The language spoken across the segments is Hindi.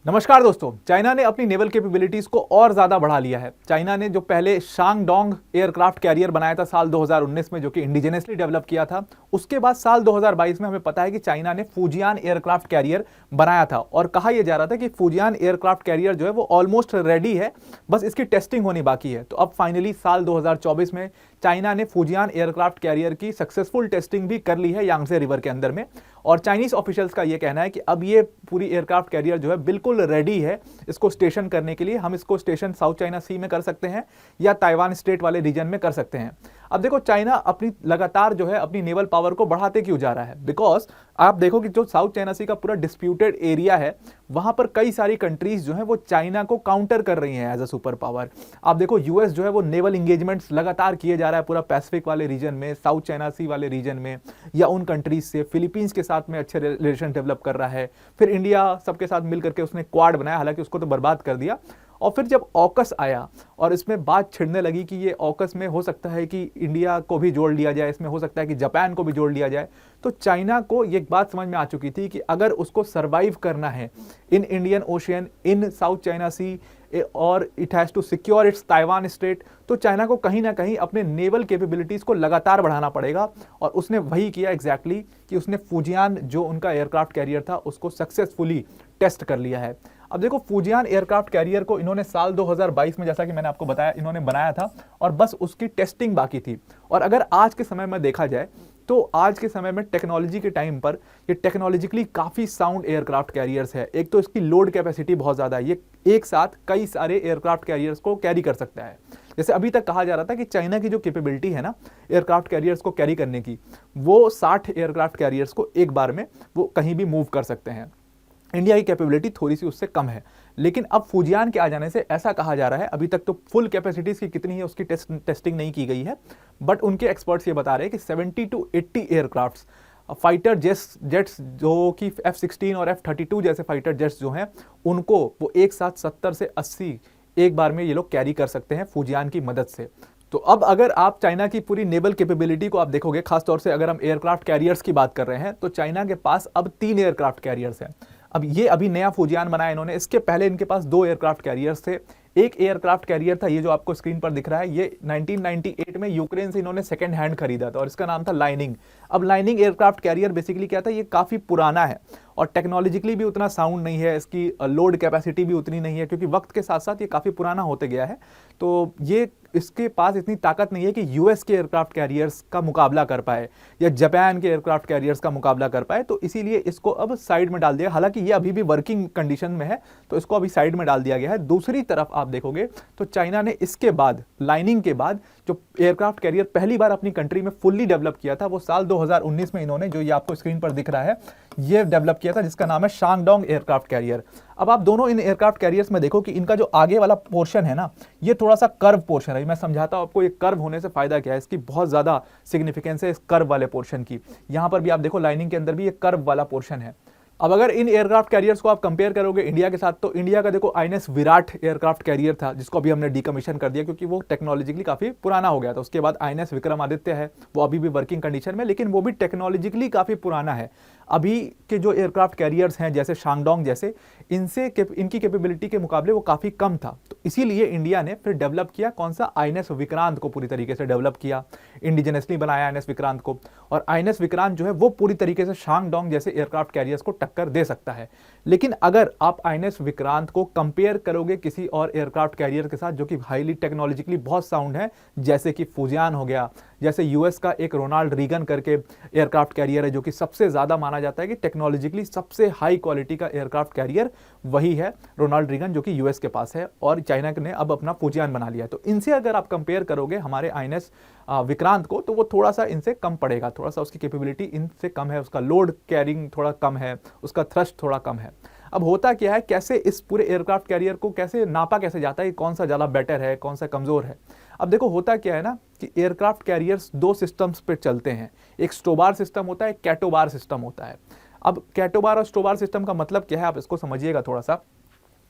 नमस्कार दोस्तों। चाइना ने अपनी नेवल कैपेबिलिटीज को और ज्यादा बढ़ा लिया है। चाइना ने जो पहले शांगडोंग एयरक्राफ्ट कैरियर बनाया था साल 2019 में, जो कि इंडिजिनसली डेवलप किया था, उसके बाद साल 2022 में हमें पता है कि चाइना ने फुजियान एयरक्राफ्ट कैरियर बनाया था और कहा यह जा रहा था कि फुजियान एयरक्राफ्ट कैरियर जो है वो ऑलमोस्ट रेडी है, बस इसकी टेस्टिंग होनी बाकी है। तो अब फाइनली साल 2024 में चाइना ने फुजियान एयरक्राफ्ट कैरियर की सक्सेसफुल टेस्टिंग भी कर ली है यांगसे रिवर के अंदर में। और चाइनीज ऑफिशियल्स का यह कहना है कि अब ये पूरी एयरक्राफ्ट कैरियर जो है बिल्कुल रेडी है इसको स्टेशन करने के लिए। हम इसको स्टेशन साउथ चाइना सी में कर सकते हैं या ताइवान स्ट्रेट वाले रीजन में कर सकते हैं। अब देखो, चाइना अपनी लगातार जो है अपनी नेवल पावर को बढ़ाते क्यों जा रहा है? बिकॉज आप देखो कि जो साउथ चाइना सी का पूरा डिस्प्यूटेड एरिया है, वहां पर कई सारी कंट्रीज जो है वो चाइना को काउंटर कर रही हैं एज अ सुपर पावर। आप देखो, यूएस जो है वो नेवल इंगेजमेंट्स लगातार किए जा रहा है पूरा पैसिफिक वाले रीजन में, साउथ चाइना सी वाले रीजन में या उन कंट्रीज से। फिलीपींस के साथ में अच्छे रिलेशन डेवलप कर रहा है। फिर इंडिया सबके साथ मिलकर के उसने क्वाड बनाया, हालांकि उसको तो बर्बाद कर दिया। और फिर जब ऑकस आया और इसमें बात छिड़ने लगी कि ये ऑकस में हो सकता है कि इंडिया को भी जोड़ लिया जाए, इसमें हो सकता है कि जापान को भी जोड़ लिया जाए, तो चाइना को ये बात समझ में आ चुकी थी कि अगर उसको सरवाइव करना है in Indian ocean, in south China sea, और it has to secure its Taiwan state, तो चाइना को कहीं ना कहीं अपने नेवल कैपेबिलिटीज को लगातार बढ़ाना पड़ेगा। और उसने वही किया एग्जैक्टली कि उसने फुजियान जो उनका एयरक्राफ्ट कैरियर था उसको सक्सेसफुली टेस्ट कर लिया है। अब देखो, फुजियान एयरक्राफ्ट कैरियर को इन्होंने साल 2022 में, जैसा कि मैंने आपको बताया, इन्होंने बनाया था और बस उसकी टेस्टिंग बाकी थी। और अगर आज के समय में देखा जाए तो आज के समय में टेक्नोलॉजी के टाइम पर ये टेक्नोलॉजिकली काफी साउंड एयरक्राफ्ट कैरियर्स है। एक तो इसकी लोड कैपेसिटी बहुत ज्यादा है, ये एक साथ कई सारे एयरक्राफ्ट कैरियर्स को कैरी कर सकता है। जैसे अभी तक कहा जा रहा था कि चाइना की जो कैपेबिलिटी है ना एयरक्राफ्ट कैरियर्स को कैरी करने की, वो 60 एयरक्राफ्ट कैरियर्स को एक बार में वो कहीं भी मूव कर सकते हैं। इंडिया की कैपेबिलिटी थोड़ी सी उससे कम है, लेकिन अब फुजियान के आ जाने से ऐसा कहा जा रहा है, अभी तक तो फुल कैपेसिटीज की कितनी है उसकी टेस्टिंग नहीं की गई है, बट उनके एक्सपर्ट्स ये बता रहे हैं कि 70 to 80 एयरक्राफ्ट्स, फाइटर जेट्स जो कि F-16 और F-32 जैसे फाइटर जेट्स जो हैं, उनको वो एक साथ 70 से 80 एक बार में ये लोग कैरी कर सकते हैं फुजियान की मदद से। तो अब अगर आप चाइना की पूरी नेवल कैपेबिलिटी को आप देखोगे, खासतौर से अगर हम एयरक्राफ्ट कैरियर्स की बात कर रहे हैं, तो चाइना के पास अब 3 एयरक्राफ्ट कैरियर्स हैं। अब ये अभी नया फुजियान बनाया इन्होंने, इसके पहले इनके पास 2 एयरक्राफ्ट कैरियर्स थे। एक एयरक्राफ्ट कैरियर था ये जो आपको स्क्रीन पर दिख रहा है, ये 1998 में यूक्रेन से इन्होंने सेकंड हैंड खरीदा था और इसका नाम था लाइनिंग। अब लाइनिंग एयरक्राफ्ट कैरियर बेसिकली क्या था, ये काफी पुराना है और टेक्नोलॉजिकली भी उतना साउंड नहीं है, इसकी लोड कैपेसिटी भी उतनी नहीं है, क्योंकि वक्त के साथ साथ ये काफी पुराना होते गया है। तो ये इसके पास इतनी ताकत नहीं है कि यूएस के एयरक्राफ्ट कैरियर्स का मुकाबला कर पाए या जापान के एयरक्राफ्ट कैरियर्स का मुकाबला कर पाए। तो इसीलिए इसको अब साइड में डाल दिया, हालांकि ये अभी भी वर्किंग कंडीशन में है, तो इसको अभी साइड में डाल दिया गया है। दूसरी तरफ आप देखोगे तो चाइना ने इसके बाद, लाइनिंग के बाद, जो एयरक्राफ्ट कैरियर पहली बार अपनी कंट्री में फुल्ली डेवलप किया था, वो साल 2019 में इन्होंने, जो ये आपको स्क्रीन पर दिख रहा है, ये डेवलप किया था, जिसका नाम है शांगडोंग एयरक्राफ्ट कैरियर। अब आप दोनों इन एयरक्राफ्ट कैरियर्स में देखो कि इनका जो आगे वाला पोर्शन है ना, ये थोड़ा सा कर्व पोर्शन है। मैं समझाता हूं आपको ये कर्व होने से फायदा क्या है, इसकी बहुत ज्यादा सिग्निफिकेंस है इस कर्व वाले पोर्शन की। यहां पर भी आप देखो, लाइनिंग के अंदर भी ये कर्व वाला पोर्शन है। अब अगर इन एयरक्राफ्ट कैरियर्स को आप कंपेयर करोगे इंडिया के साथ, तो इंडिया का देखो आईएनएस विराट एयरक्राफ्ट कैरियर था, जिसको अभी हमने डीकमीशन कर दिया क्योंकि वो टेक्नोलॉजिकली काफी पुराना हो गया था। उसके बाद आईएनएस विक्रमादित्य है, वो अभी भी वर्किंग कंडीशन में, लेकिन वो भी टेक्नोलॉजिकली काफी पुराना है। अभी के जो एयरक्राफ्ट कैरियर्स हैं जैसे शांगडोंग जैसे, इनकी कैपेबिलिटी के मुकाबले वो काफी कम था। तो इसीलिए इंडिया ने फिर डेवलप किया कौन सा, आईएनएस विक्रांत को पूरी तरीके से डेवलप किया, इंडिजिनसली बनाया आईएनएस विक्रांत को। और आईएनएस विक्रांत जो है वो पूरी तरीके से शांगडोंग जैसे एयरक्राफ्ट कैरियर्स को टक्कर दे सकता है। लेकिन अगर आप आईएनएस विक्रांत को कंपेयर करोगे किसी और एयरक्राफ्ट कैरियर के साथ जो कि हाईली टेक्नोलॉजिकली बहुत साउंड है, जैसे कि फुजियान हो गया, जैसे यूएस का एक रोनाल्ड रीगन करके एयरक्राफ्ट कैरियर है, जो कि सबसे ज्यादा माना जाता है कि टेक्नोलॉजिकली सबसे हाई क्वालिटी का एयरक्राफ्ट कैरियर वही है, रोनाल्ड रीगन, जो कि यूएस के पास है, और चाइना ने अब अपना फुजियान बना लिया। तो इनसे अगर आप कंपेयर करोगे हमारे आईएनएस विक्रांत को, तो वो थोड़ा सा इनसे कम पड़ेगा, थोड़ा सा उसकी कैपेबिलिटी इनसे कम है, उसका लोड कैरिंग थोड़ा कम है, उसका थ्रस्ट थोड़ा कम है। अब होता क्या है, कैसे इस पूरे एयरक्राफ्ट कैरियर को कैसे नापा कैसे जाता है, कौन सा ज़्यादा बेटर है, कौन सा कमज़ोर है? अब देखो, होता क्या है ना कि एयरक्राफ्ट कैरियर्स 2 सिस्टम्स पे चलते हैं, एक स्टोबार सिस्टम होता है, एक कैटोबार सिस्टम होता है। अब कैटोबार और स्टोबार सिस्टम का मतलब क्या है, आप इसको समझिएगा थोड़ा सा।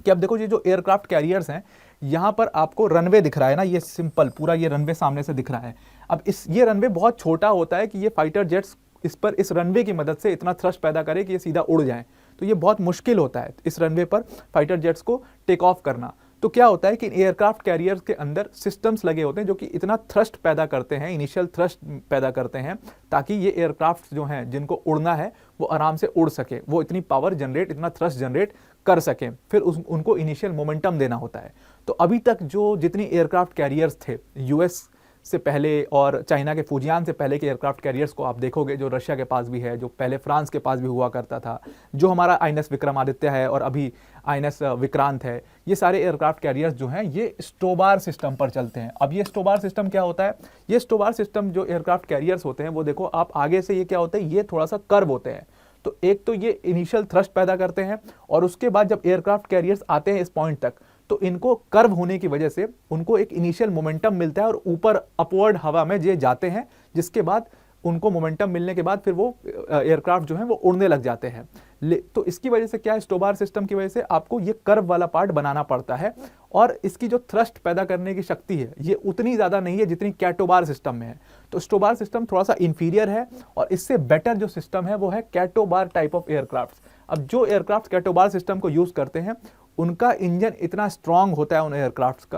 कि अब देखो, ये जो एयरक्राफ्ट कैरियर्स हैं, यहाँ पर आपको रनवे दिख रहा है ना, ये सिंपल पूरा ये रनवे सामने से दिख रहा है। अब ये रनवे बहुत छोटा होता है कि ये फाइटर जेट्स इस रनवे की मदद से इतना थ्रस्ट पैदा करे कि ये सीधा उड़ जाए। तो ये बहुत मुश्किल होता है इस रनवे पर फाइटर जेट्स को टेक ऑफ करना। तो क्या होता है कि एयरक्राफ्ट कैरियर्स के अंदर सिस्टम्स लगे होते हैं जो कि इतना थ्रस्ट पैदा करते हैं, इनिशियल थ्रस्ट पैदा करते हैं, ताकि ये एयरक्राफ्ट जो हैं जिनको उड़ना है वो आराम से उड़ सके, वो इतनी पावर जनरेट, इतना थ्रस्ट जनरेट कर सकें। फिर उनको इनिशियल मोमेंटम देना होता है। तो अभी तक जो जितनी एयरक्राफ्ट कैरियर्स थे यूएस से पहले और चाइना के फुजियान से पहले के एयरक्राफ्ट कैरियर्स को आप देखोगे, जो रशिया के पास भी है, जो पहले फ्रांस के पास भी हुआ करता था, जो हमारा आईएनएस विक्रमादित्य है और अभी आईएनएस विक्रांत है, ये सारे एयरक्राफ्ट कैरियर्स जो हैं ये स्टोबार सिस्टम पर चलते हैं। अब ये स्टोबार सिस्टम क्या होता है? ये स्टोबार सिस्टम जो एयरक्राफ्ट कैरियर्स होते हैं वो देखो आप आगे से, ये क्या होता है, ये थोड़ा सा कर्व होते हैं। तो एक तो ये इनिशियल थ्रस्ट पैदा करते हैं और उसके बाद जब एयरक्राफ्ट कैरियर्स आते हैं इस पॉइंट तक, तो इनको कर्व होने की वजह से उनको एक इनिशियल मोमेंटम मिलता है और ऊपर अपवर्ड हवा में ये जाते हैं, जिसके बाद उनको मोमेंटम मिलने के बाद फिर वो एयरक्राफ्ट जो है वो उड़ने लग जाते हैं। तो इसकी वजह से क्या है, स्टोबार सिस्टम की वजह से आपको ये कर्व वाला पार्ट बनाना पड़ता है और इसकी जो थ्रस्ट पैदा करने की शक्ति है ये उतनी ज़्यादा नहीं है जितनी कैटोबार सिस्टम में है। तो स्टोबार सिस्टम थोड़ा सा इंफीरियर है और इससे बेटर जो सिस्टम है वो है कैटोबार टाइप ऑफ एयरक्राफ्ट। अब जो एयरक्राफ्ट कैटोबार सिस्टम को यूज़ करते हैं उनका इंजन इतना स्ट्रांग होता है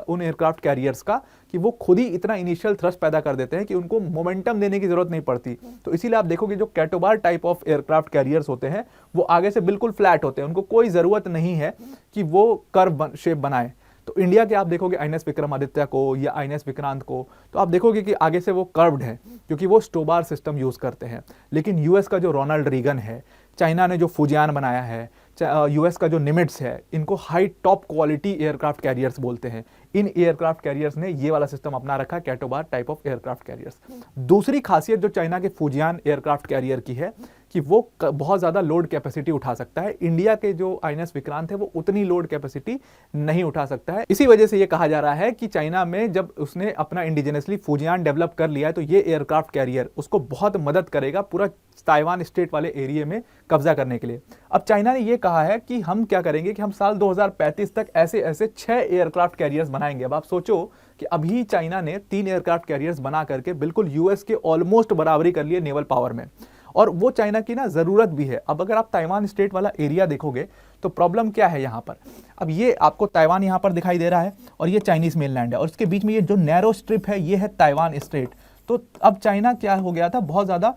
उन एयरक्राफ्ट कैरियर्स का कि वो खुद ही इतना इनिशियल थ्रस्ट पैदा कर देते हैं कि उनको मोमेंटम देने की जरूरत नहीं पड़ती। तो इसीलिए आप देखोगे जो कैटोबार टाइप ऑफ एयरक्राफ्ट कैरियर्स होते हैं वो आगे से बिल्कुल फ्लैट होते हैं, उनको कोई ज़रूरत नहीं है कि वो कर्व शेप बनाए। तो इंडिया के आप देखोगे आईएनएस विक्रमादित्य को या आईएनएस विक्रांत को, तो आप देखोगे कि आगे से वो कर्व्ड है क्योंकि वो स्टोबार सिस्टम यूज़ करते हैं। लेकिन यूएस का जो रोनाल्ड रीगन है, चाइना ने जो फुजियान बनाया है, यूएस का जो निमिट्स है, इनको high top quality aircraft carriers बोलते हैं। इन एयरक्राफ्ट कैरियर्स ने ये वाला सिस्टम अपना रखा, कैटोबार टाइप ऑफ एयरक्राफ्ट कैरियर्स। दूसरी खासियत जो चाइना के फुजियान एयरक्राफ्ट कैरियर की है कि वो बहुत ज़्यादा लोड कैपेसिटी उठा सकता है। इंडिया के जो आईएनएस विक्रांत है वो उतनी लोड कैपेसिटी नहीं उठा सकता है। इसी वजह से ये कहा जा रहा है कि चाइना में जब उसने अपना इंडिजिनसली फुजियान डेवलप कर लिया है तो ये एयरक्राफ्ट कैरियर उसको बहुत मदद करेगा पूरा ताइवान स्टेट वाले एरिया में कब्जा करने के लिए। अब चाइना ने ये कहा है कि हम क्या करेंगे कि हम साल 2035 तक ऐसे ऐसे 6 एयरक्राफ्ट कैरियर्स बनाएंगे। अब आप सोचो कि अभी चाइना ने 3 एयरक्राफ्ट कैरियर्स बना करके बिल्कुल यूएस के ऑलमोस्ट बराबरी कर लिए नेवल पावर में, और वो चाइना की ना ज़रूरत भी है। अब अगर आप ताइवान स्टेट वाला एरिया देखोगे तो प्रॉब्लम क्या है यहाँ पर, अब ये आपको ताइवान यहाँ पर दिखाई दे रहा है और ये चाइनीज़ मेनलैंड है और इसके बीच में ये जो नैरो स्ट्रिप है ये है ताइवान स्टेट। तो अब चाइना क्या हो गया था, बहुत ज़्यादा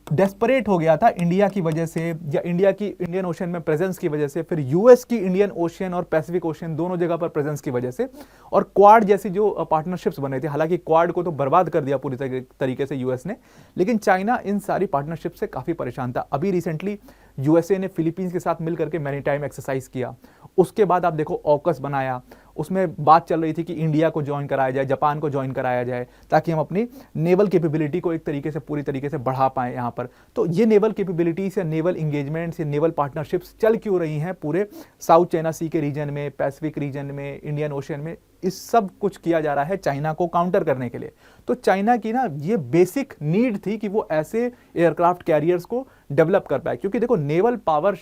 डेस्परेट हो गया था इंडिया की वजह से या इंडिया की इंडियन ओशन में प्रेजेंस की वजह से, फिर यूएस की इंडियन ओशन और पैसिफिक ओशन दोनों जगह पर प्रेजेंस की वजह से, और क्वाड जैसी जो पार्टनरशिप्स बने थे। हालांकि क्वाड को तो बर्बाद कर दिया पूरी तरीके से यूएस ने, लेकिन चाइना इन सारी पार्टनरशिप से काफ़ी परेशान था। अभी रिसेंटली यूएसए ने फिलीपींस के साथ मिलकर के मैरीटाइम एक्सरसाइज किया, उसके बाद आप देखो ऑकस बनाया, उसमें बात चल रही थी कि इंडिया को ज्वाइन कराया जाए, जापान को ज्वाइन कराया जाए, ताकि हम अपनी नेवल कैपेबिलिटी को एक तरीके से पूरी तरीके से बढ़ा पाएं यहाँ पर। तो ये नेवल कैपेबिलिटीज या नेवल इंगेजमेंट्स या नेवल पार्टनरशिप्स चल क्यों रही हैं पूरे साउथ चाइना सी के रीजन में, पैसिफिक रीजन में, इंडियन ओशन में? इस सब कुछ किया जा रहा है चाइना को काउंटर करने के लिए। तो चाइना की ना ये बेसिक नीड थी कि वो ऐसे एयरक्राफ्ट कैरियर्स को डेवलप कर पाए, क्योंकि देखो नेवल पावर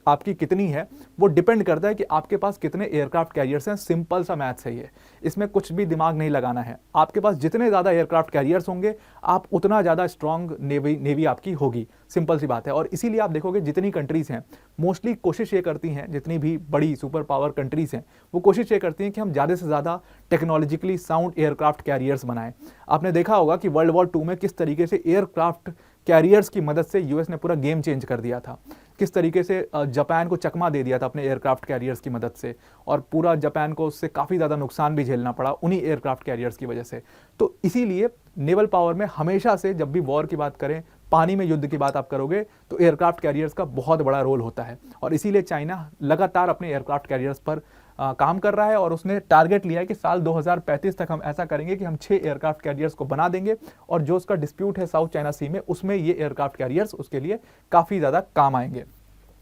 आपकी कितनी है वो डिपेंड करता है कि आपके पास कितने एयरक्राफ्ट कैरियर्स हैं। सिंपल सा मैथ्स है ये, इसमें कुछ भी दिमाग नहीं लगाना है। आपके पास जितने ज़्यादा एयरक्राफ्ट कैरियर्स होंगे आप उतना ज़्यादा स्ट्रॉन्ग नेवी आपकी होगी, सिंपल सी बात है। और इसीलिए आप देखोगे जितनी कंट्रीज़ हैं मोस्टली कोशिश ये करती हैं, जितनी भी बड़ी सुपर पावर कंट्रीज़ हैं वो कोशिश ये करती हैं कि हम ज़्यादा से ज़्यादा टेक्नोलॉजिकली साउंड एयरक्राफ्ट कैरियर्स बनाएं। आपने देखा होगा कि वर्ल्ड वॉर 2 में किस तरीके से एयरक्राफ्ट कैरियर्स की मदद से यूएस ने पूरा गेम चेंज कर दिया था, किस तरीके से जापान को चकमा दे दिया था अपने एयरक्राफ्ट कैरियर्स की मदद से, और पूरा जापान को उससे काफ़ी ज़्यादा नुकसान भी झेलना पड़ा उन्हीं एयरक्राफ्ट कैरियर्स की वजह से। तो इसीलिए नेवल पावर में हमेशा से जब भी वॉर की बात करें, पानी में युद्ध की बात आप करोगे तो एयरक्राफ्ट कैरियर्स का बहुत बड़ा रोल होता है। और इसीलिए चाइना लगातार अपने एयरक्राफ्ट कैरियर्स पर काम कर रहा है और उसने टारगेट लिया है कि साल 2035 तक हम ऐसा करेंगे कि हम 6 एयरक्राफ्ट कैरियर्स को बना देंगे, और जो उसका डिस्प्यूट है साउथ चाइना सी में उसमें ये एयरक्राफ्ट कैरियर्स उसके लिए काफ़ी ज़्यादा काम आएंगे।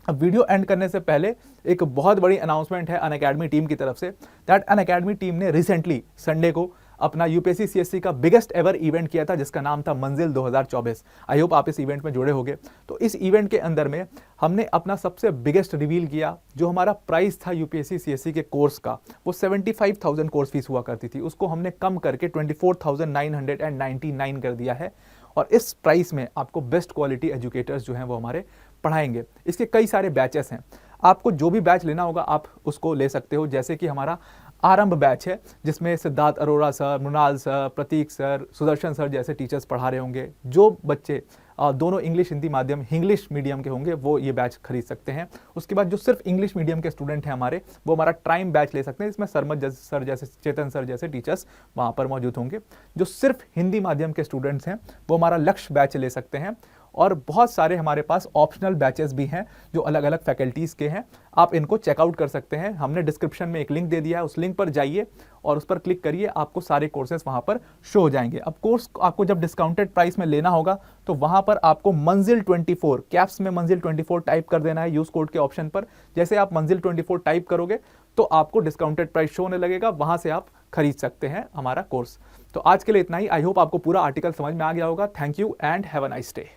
अब वीडियो एंड करने से पहले एक बहुत बड़ी अनाउंसमेंट है अनअकैडमी टीम की तरफ से, दैट अनअकैडमी टीम ने रिसेंटली संडे को अपना यूपीएससी सीएससी का बिगेस्ट एवर इवेंट किया था जिसका नाम था मंजिल 2024। आई होप आप इस इवेंट में जुड़े होंगे। तो इस इवेंट के अंदर में हमने अपना सबसे बिगेस्ट रिवील किया। जो हमारा प्राइस था यूपीएससी सीएससी के कोर्स का वो 75,000 कोर्स फीस हुआ करती थी, उसको हमने कम करके 24,999 कर दिया है। और इस प्राइस में आपको बेस्ट क्वालिटी एजुकेटर्स जो हैं वो हमारे पढ़ाएंगे। इसके कई सारे बैचेस हैं, आपको जो भी बैच लेना होगा आप उसको ले सकते हो। जैसे कि हमारा आरंभ बैच है, जिसमें सिद्धार्थ अरोड़ा सर, मृणाल सर, प्रतीक सर, सुदर्शन सर जैसे टीचर्स पढ़ा रहे होंगे। जो बच्चे दोनों इंग्लिश हिंदी माध्यम इंग्लिश मीडियम के होंगे वो ये बैच खरीद सकते हैं। उसके बाद जो सिर्फ इंग्लिश मीडियम के स्टूडेंट हैं हमारे, वो हमारा टाइम बैच ले सकते हैं, इसमें सरमत सर जैसे, चेतन सर जैसे टीचर्स वहाँ पर मौजूद होंगे। जो सिर्फ हिंदी माध्यम के स्टूडेंट्स हैं वो हमारा लक्ष्य बैच ले सकते हैं। और बहुत सारे हमारे पास ऑप्शनल बैचेस भी हैं जो अलग अलग फैकल्टीज़ के हैं, आप इनको चेकआउट कर सकते हैं। हमने डिस्क्रिप्शन में एक लिंक दे दिया है, उस लिंक पर जाइए और उस पर क्लिक करिए, आपको सारे कोर्सेज वहाँ पर शो हो जाएंगे। अब कोर्स आपको जब डिस्काउंटेड प्राइस में लेना होगा तो वहाँ पर आपको मंजिल 24 कैप्स में मंजिल 24 टाइप कर देना है यूज़ कोड के ऑप्शन पर। जैसे आप मंजिल 24 टाइप करोगे तो आपको डिस्काउंटेड प्राइस शो होने लगेगा, वहाँ से आप खरीद सकते हैं हमारा कोर्स। तो आज के लिए इतना ही। आई होप आपको पूरा आर्टिकल समझ में आ गया होगा। Thank you and have a nice day.